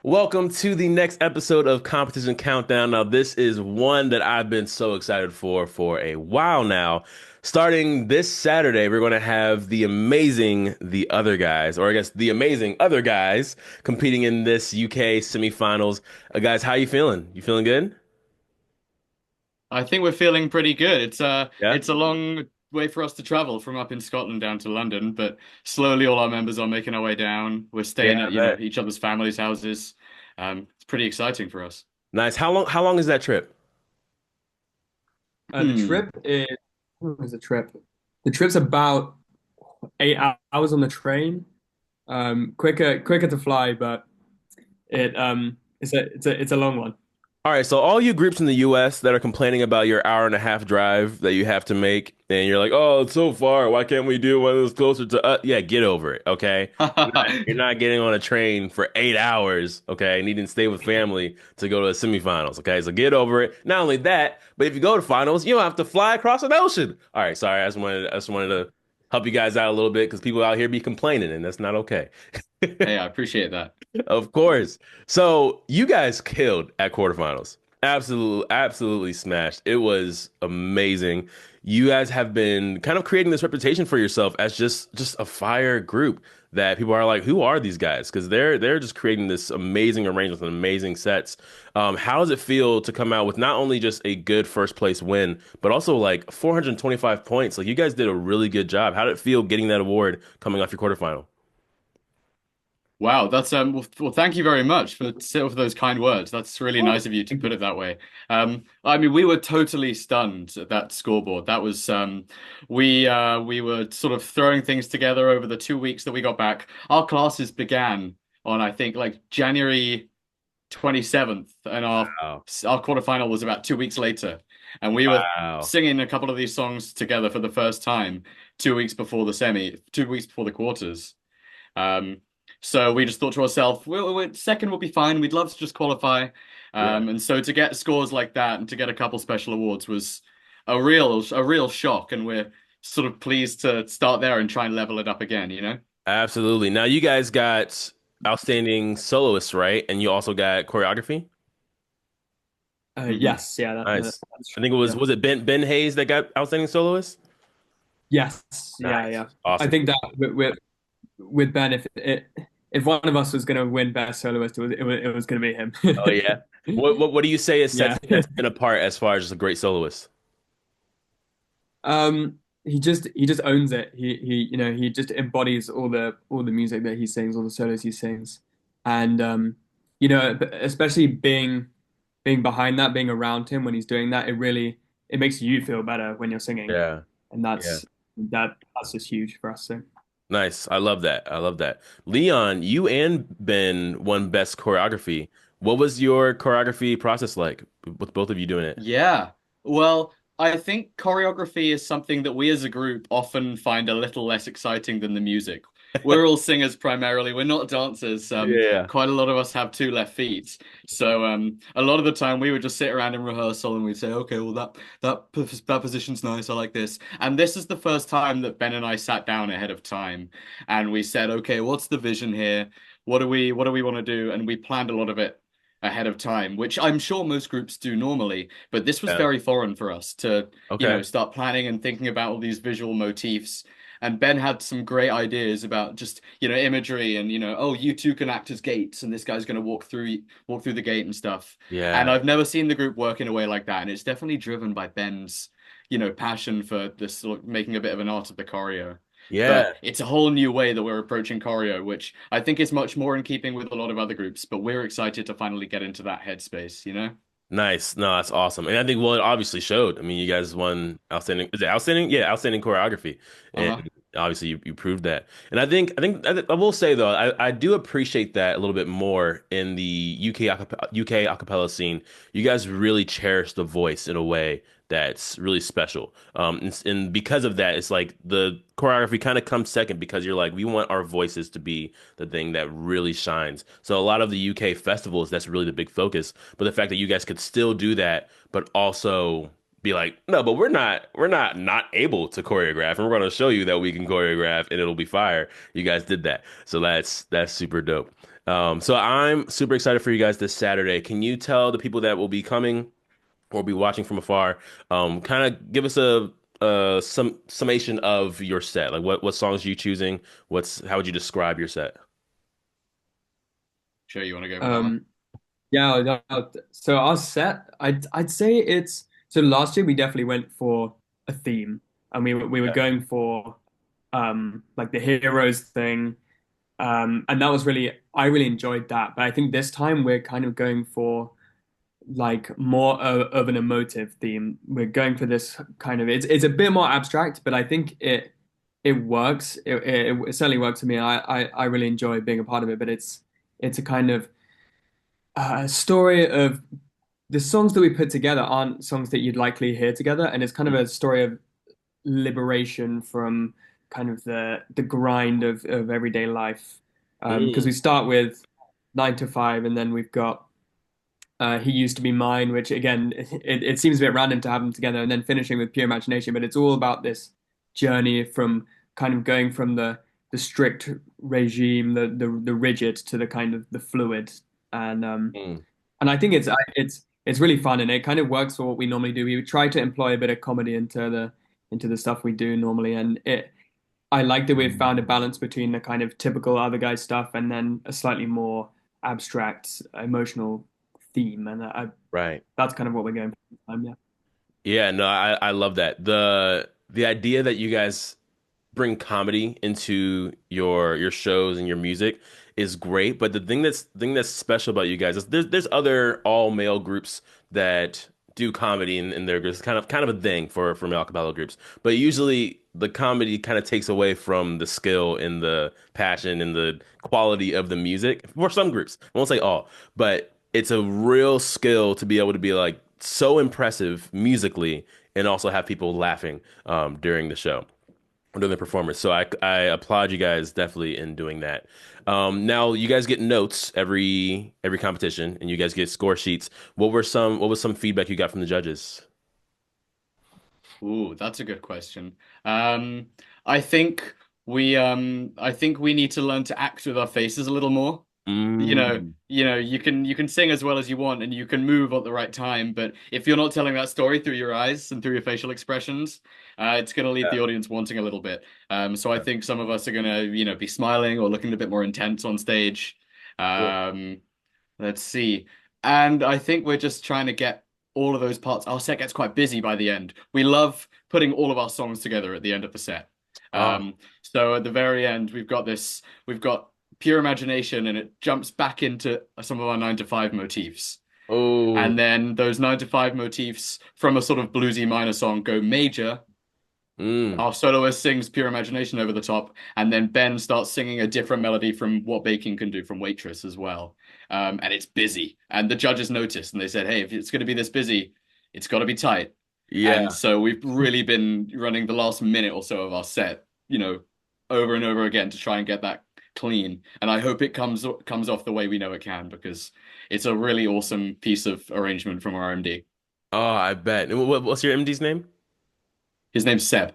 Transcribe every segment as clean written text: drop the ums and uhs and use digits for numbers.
Welcome to the next episode of Competition Countdown. Now, this is one that I've been so excited for a while now. Starting this Saturday, we're going to have the other guys, or I guess the amazing other guys, competing in this UK semifinals. Guys, how you feeling? You feeling good? I think we're feeling pretty good. Yeah. It's a long way for us to travel from up in Scotland down to London, but slowly all our members are making our way down. We're Yeah, staying I at, bet. each other's families' houses. It's pretty exciting for us. Nice. How long is that trip? The Hmm. trip is how long is the trip? The trip's about 8 hours on the train. Quicker to fly, but it's a long one. All right, so all you groups in the US that are complaining about your hour and a half drive that you have to make, and you're like, oh, it's so far. Why can't we do one that's closer to us? Yeah, get over it, okay? You're not getting on a train for 8 hours, okay? Needing to stay with family to go to the semifinals, okay? So get over it. Not only that, but if you go to finals, you don't have to fly across an ocean. All right, sorry, I just wanted to help you guys out a little bit because people out here be complaining, and that's not okay. Hey, I appreciate that. Of course. So you guys killed at quarterfinals. Absolutely, absolutely smashed. It was amazing. You guys have been kind of creating this reputation for yourself as just a fire group that people are like, who are these guys? Because they're just creating this amazing arrangements and amazing sets. How does it feel to come out with not only just a good first place win, but also like 425 points? Like you guys did a really good job. How did it feel getting that award coming off your quarterfinal? Wow, that's well, thank you very much for those kind words. That's really nice of you to put it that way. I mean, we were totally stunned at that scoreboard. That was we were sort of throwing things together over the 2 weeks that we got back. Our classes began on I think like January 27th, and Wow. our quarterfinal was about 2 weeks later, and we were Wow. singing a couple of these songs together for the first time 2 weeks before the 2 weeks before the quarters. Um, so we just thought to ourselves, second will be fine. We'd love to just qualify. Yeah. And so to get scores like that and to get a couple special awards was a real shock. And we're sort of pleased to start there and try and level it up again, you know? Absolutely. Now you guys got outstanding soloists, right? And you also got choreography. Hmm. Yes, yeah, Nice. that's I true. think it was Yeah. was it Ben Hayes that got outstanding soloist? Yes, yeah, Nice. yeah. I Awesome. think that with Ben, if one of us was going to win best soloist, it was going to be him. Oh yeah. What do you say is Yeah. sets Ben apart as far as just a great soloist? He just owns it. He just embodies all the music that he sings, all the solos he sings, and especially being behind that, being around him when he's doing that, it makes you feel better when you're singing, Yeah. and Yeah. that's just huge for us. So. Nice. I love that. I love that. Leon, you and Ben won best choreography. What was your choreography process like with both of you doing it? Yeah. Well, I think choreography is something that we as a group often find a little less exciting than the music. We're all singers primarily. We're not dancers. Yeah. Quite a lot of us have two left feet. So a lot of the time we would just sit around in rehearsal and we'd say, okay, well that position's nice. I like this. And this is the first time that Ben and I sat down ahead of time and we said, okay, what's the vision here? What do we want to do? And we planned a lot of it ahead of time, which I'm sure most groups do normally, but this was Yeah. very foreign for us to, Okay. start planning and thinking about all these visual motifs. And Ben had some great ideas about just, imagery and, oh, you two can act as gates and this guy's going to walk through the gate and stuff. And Yeah. I've never seen the group work in a way like that. And it's definitely driven by Ben's, passion for this sort of making a bit of an art of the choreo. Yeah. But it's a whole new way that we're approaching choreo, which I think is much more in keeping with a lot of other groups. But we're excited to finally get into that headspace, you know? Nice. No, that's awesome. And I think, well, it obviously showed. I mean, you guys won outstanding. Is it outstanding? Yeah, outstanding choreography. And Uh-huh. obviously you proved that. And I will say though, I do appreciate that a little bit more in the UK acapella scene. You guys really cherish the voice in a way that's really special. And because of that, it's like the choreography kind of comes second because you're like, we want our voices to be the thing that really shines. So a lot of the UK festivals, that's really the big focus. But the fact that you guys could still do that, but also be like, no, but we're not able to choreograph, and we're going to show you that we can choreograph, and it'll be fire. You guys did that, so that's super dope. So I'm super excited for you guys this Saturday. Can you tell the people that will be coming or be watching from afar, kind of give us some summation of your set? Like what songs are you choosing? How would you describe your set? Sure, you want to go for that one? Um, yeah, so our set, I'd say it's so last year we definitely went for a theme, and we were Yeah. going for like the heroes thing, and that was really I really enjoyed that. But I think this time we're kind of going for like more of an emotive theme. We're going for this kind of it's a bit more abstract, but I think it works. It certainly works for me. I really enjoy being a part of it. But it's a kind of story of the songs that we put together aren't songs that you'd likely hear together, and it's kind of a story of liberation from kind of the grind of everyday life. Because Mm, we start with 9 to 5, and then we've got He Used to Be Mine, which again, it seems a bit random to have them together, and then finishing with Pure Imagination. But it's all about this journey from kind of going from the strict regime, the rigid, to the kind of the fluid. And mm. and I think it's really fun, and it kind of works for what we normally do. We try to employ a bit of comedy into the stuff we do normally, and it I like that we've found a balance between the kind of typical other guy stuff and then a slightly more abstract emotional theme, and Right. that's kind of what we're going for this time. Yeah. Yeah, no, I love that. The idea that you guys bring comedy into your shows and your music is great. But the thing that's special about you guys is there's other all male groups that do comedy in their groups. It's kind of a thing for male a cappella groups. But usually the comedy kind of takes away from the skill and the passion and the quality of the music for some groups. I won't say all, but it's a real skill to be able to be like so impressive musically and also have people laughing during the show during the performance. So I applaud you guys definitely in doing that. Now you guys get notes every competition, and you guys get score sheets. What was some feedback you got from the judges? Ooh, that's a good question. Um, I think I think we need to learn to act with our faces a little more. Mm, You can sing as well as you want and you can move at the right time, but if you're not telling that story through your eyes and through your facial expressions, it's going to leave yeah. the audience wanting a little bit. So I think some of us are going to, be smiling or looking a bit more intense on stage. Cool. Um, Let's see. And I think we're just trying to get all of those parts. Our set gets quite busy by the end. We love putting all of our songs together at the end of the set. Oh, So at the very end, we've got Pure Imagination, and it jumps back into some of our 9 to 5 motifs. oh, And then those 9 to 5 motifs from a sort of bluesy minor song go major. mm, Our soloist sings Pure Imagination over the top, and then Ben starts singing a different melody from What Baking Can Do from Waitress as well. And it's busy. And the judges noticed and they said, hey, if it's going to be this busy, it's got to be tight. And yeah. so we've really been running the last minute or so of our set, over and over again to try and get that clean. And I hope it comes off the way we know it can, because it's a really awesome piece of arrangement from our MD. Oh, I bet. And what's your MD's name? His name's Seb.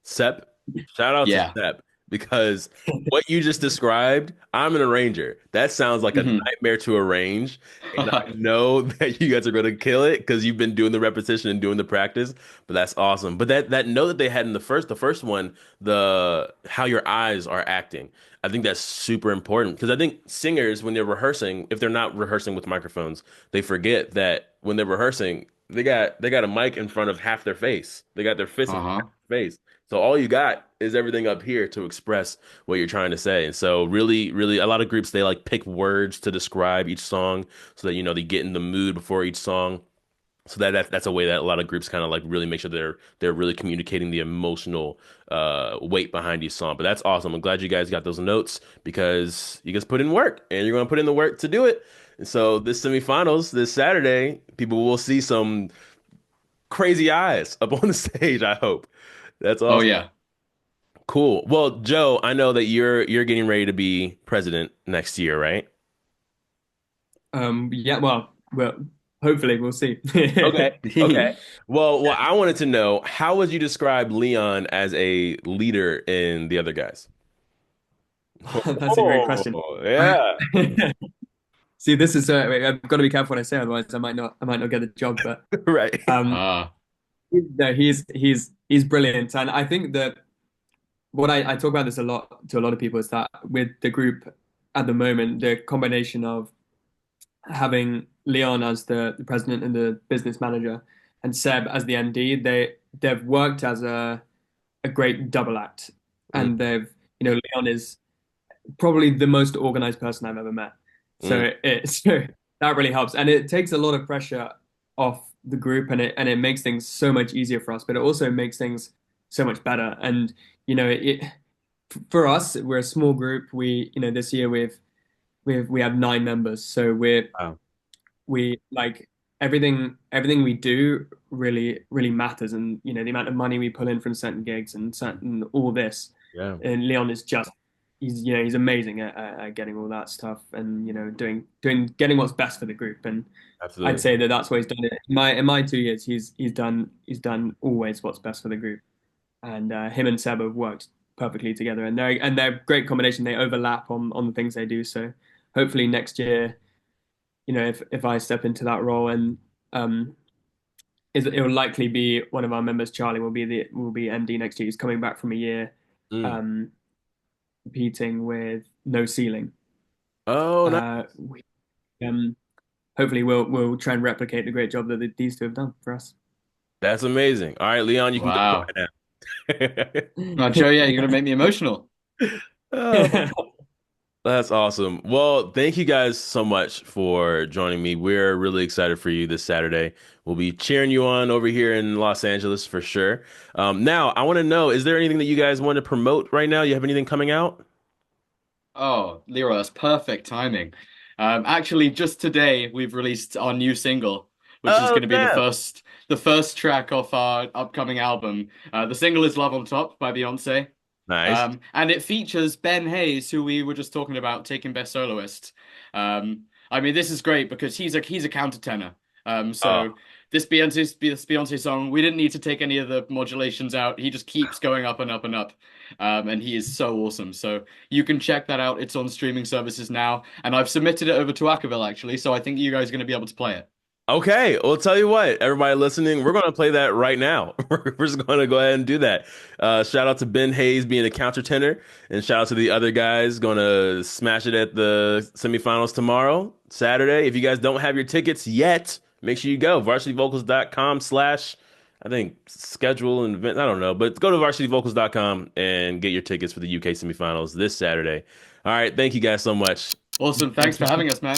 Sep. Shout out to Yeah. Sep because what you just described, I'm an arranger. That sounds like a hmm nightmare to arrange. And I know that you guys are going to kill it because you've been doing the repetition and doing the practice. But that's awesome. But that note that they had in the first one, the how your eyes are acting, I think that's super important because I think singers when they're rehearsing, if they're not rehearsing with microphones, they forget that when they're rehearsing, they got a mic in front of half their face. They got their fist in front of half Uh-huh. their face. So all you got is everything up here to express what you're trying to say. And so really, really a lot of groups they like pick words to describe each song so that they get in the mood before each song. So that's a way that a lot of groups kind of like really make sure they're really communicating the emotional weight behind each song. But that's awesome. I'm glad you guys got those notes because you guys put in work and you're going to put in the work to do it. And so this semifinals this Saturday, people will see some crazy eyes up on the stage, I hope. That's Oh awesome. yeah. Cool. Well, Joe, I know that you're getting ready to be president next year, right? Yeah. Well, hopefully we'll see. Okay. Okay. Well, I wanted to know how would you describe Leon as a leader in the other guys? That's a great question. Oh, yeah. See, this is I've got to be careful what I say, otherwise I might not get the job. But Right. um, Ah, no, he's brilliant, and I think that what I talk about this a lot to a lot of people is that with the group at the moment, the combination of having Leon as the president and the business manager, and Seb as the MD, they've worked as a great double act, Mm, and Leon is probably the most organized person I've ever met. mm, So that really helps, and it takes a lot of pressure off the group, and it makes things so much easier for us. But it also makes things so much better. And it for us, we're a small group. This year we have 9 members, so wow. we like everything we do really matters, and the amount of money we pull in from certain gigs and certain all this. Yeah, And Leon is just he's amazing at getting all that stuff, and doing getting what's best for the group. And I'd absolutely. say that that's what he's done. In my 2 years, he's done always what's best for the group. And him and Seb have worked perfectly together, and they're a great combination. They overlap on the things they do. So hopefully next year, if I step into that role, and um it will likely be one of our members, Charlie, will be MD next year. He's coming back from a year Mm. um competing with No Ceiling. Oh, no. We, hopefully we'll try and replicate the great job that these two have done for us. That's amazing. All right, Leon, you can go wow. cry now. No, Joe, yeah, you're gonna make me emotional. Oh, that's awesome. Well, thank you guys so much for joining me. We're really excited for you this Saturday. We'll be cheering you on over here in Los Angeles for sure. Now, I want to know, is there anything that you guys want to promote right now? You have anything coming out? Oh, Leroy, that's perfect timing. Actually, just today we've released our new single, which is Oh, going to be the snap. first track off our upcoming album. The single is "Love on Top" by Beyonce, Nice. and it features Ben Hayes, who we were just talking about taking Best Soloist. I mean, this is great because he's a countertenor. Oh, So this Beyonce song, we didn't need to take any of the modulations out. He just keeps going up and up and up, and he is so awesome. So you can check that out. It's on streaming services now, and I've submitted it over to Acaville actually. So I think you guys are going to be able to play it. okay. Well, tell you what, everybody listening, we're going to play that right now. We're just going to go ahead and do that. Shout out to Ben Hayes being a countertenor, and shout out to the other guys going to smash it at the semifinals tomorrow, Saturday. If you guys don't have your tickets yet, make sure you go varsityvocals.com slash, I think, schedule and event. I don't know, but go to varsityvocals.com and get your tickets for the UK semifinals this Saturday. All right. Thank you guys so much. Awesome. Thanks Thanks, for man. having us, man.